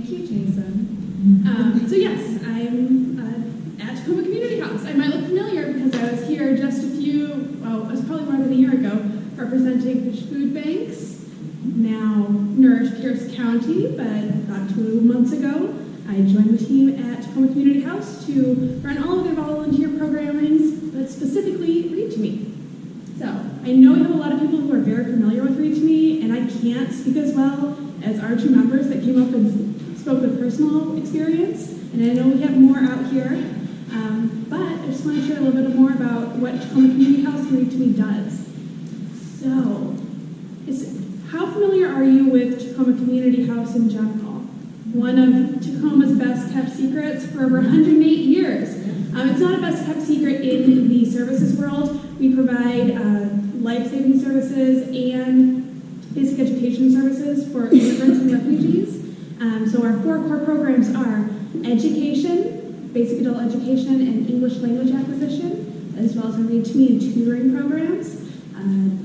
Thank you, Jason. So yes, I'm at Tacoma Community House. I might look familiar because I was here just it was probably more than a year ago, representing fish food banks, now nourish Pierce County, but about 2 months ago, I joined the team at Tacoma Community House to run all of their volunteer programmings, but specifically Read to Me. So I know we have a lot of people who are very familiar with Read to Me, and I can't speak as well as our two members that came up and spoke with personal experience, and I know we have more out here, but I just want to share a little bit more about what Tacoma Community House and Read to Me does. So, how familiar are you with Tacoma Community House in general? One of Tacoma's best kept secrets for over 108 years. It's not a best kept secret in the services world. We provide life-saving services and basic education services for immigrants and refugees. So our 4 core programs are education, basic adult education, and English language acquisition, as well as our Read to Me and tutoring programs.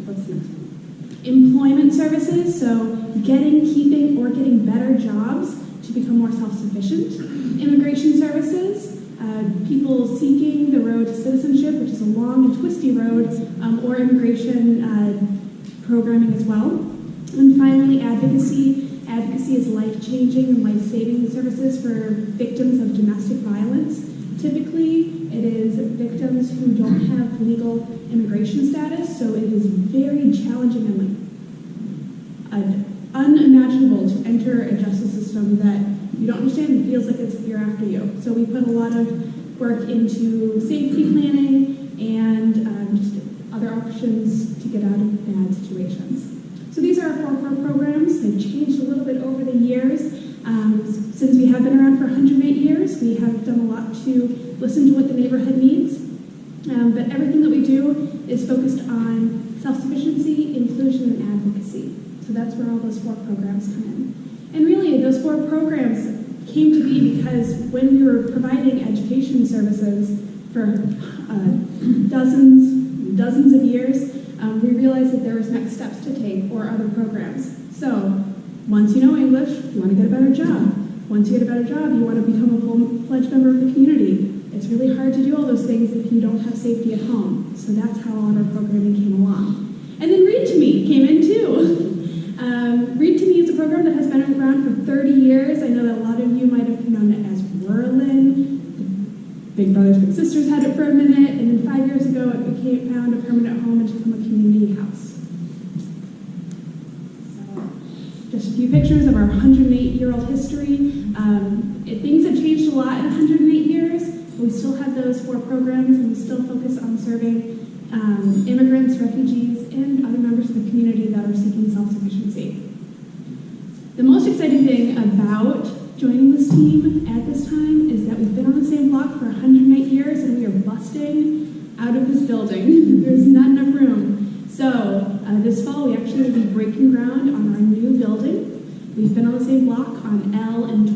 What's the next one? Employment services, so keeping, or getting better jobs to become more self-sufficient. Immigration services, people seeking the road to citizenship, which is a long and twisty road, or immigration programming as well. And finally, advocacy. Advocacy is life-changing and life-saving services for victims of domestic violence. Typically, it is victims who don't have legal immigration status, so it is very challenging and unimaginable to enter a justice system that you don't understand and feels like it's here after you. So we put a lot of work into safety planning and just other options to get out of bad situations. So these are our 4 core programs. They've changed a little bit over the years. Since we have been around for 108 years, we have done a lot to listen to what the neighborhood needs. But everything that we do is focused on self-sufficiency, inclusion, and advocacy. So that's where all those 4 programs come in. And really, those 4 programs came to be because when we were providing education services for dozens of years, we realized that there was next steps to take or other programs. So once you know English, you want to get a better job. Once you get a better job, you want to become a full-fledged member of the community. It's really hard to do all those things if you don't have safety at home. So that's how all of our programming came along. And then Read to Me came in too. Read to Me is a program that has been around for 30 years. I know that a lot of you might have known it as Whirlin. Big Brothers Big Sisters had it for a minute, and then 5 years ago it found a permanent home in Tacoma Community House. So, just a few pictures of our 108-year-old history. Things have changed a lot in 108 years. We still have those 4 programs, and we still focus on serving immigrants, refugees, and other members of the community that are seeking self-sufficiency. The most exciting thing about joining this team at this time is that we've been on the same block for 108 years, and we are busting out of this building. There's not enough room. So this fall, we actually will be breaking ground on our new building. We've been on the same block on L and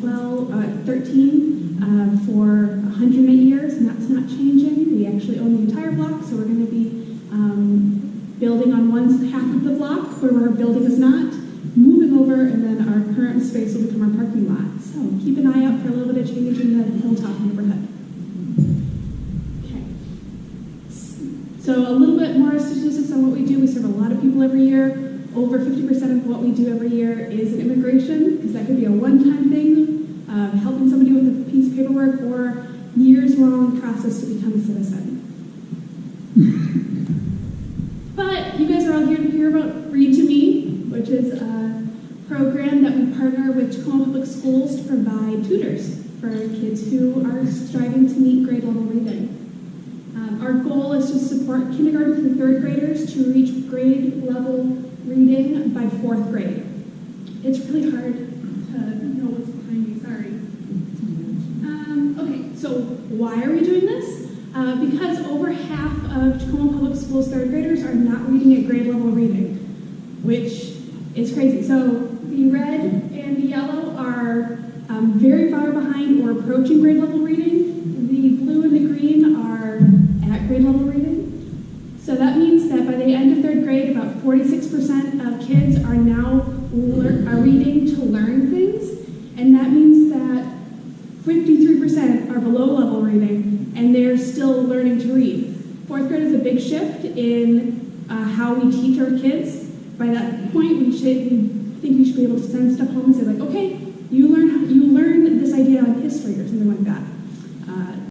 13 for 108 years, and that's not changing. We actually own the entire block, so we're going to be building on one half of the block where our building is not, moving over, and then our current space will become our parking lot. So keep an eye out for a little bit of change in the Hilltop neighborhood. Okay. So a little bit more statistics on what we do. We serve a lot of people every year. Over 50% of what we do every year is in immigration, because that could be a one-time thing, helping somebody with a piece of paperwork, or years-long process to become a citizen. But you guys are all here to hear about Read to Me, which is a program that we partner with Tacoma Public Schools to provide tutors for kids who are striving to meet grade level reading. Our goal is to support kindergarten through 3rd graders to reach grade level reading by 4th grade. It's really hard to know what's behind me, sorry. Okay, so why are we doing this? Because over half of Tacoma Public Schools 3rd graders are not reading at grade level reading, which is crazy. So the red and the yellow are very far behind or approaching grade level reading. The blue and the green are at grade level reading. So that means that by the end of 3rd grade, about 46% of kids are now reading to learn things, and that means 53% are below level reading, and they're still learning to read. Fourth grade is a big shift in how we teach our kids. By that point, we think we should be able to send stuff home and say, like, okay, you learn this idea on history or something like that.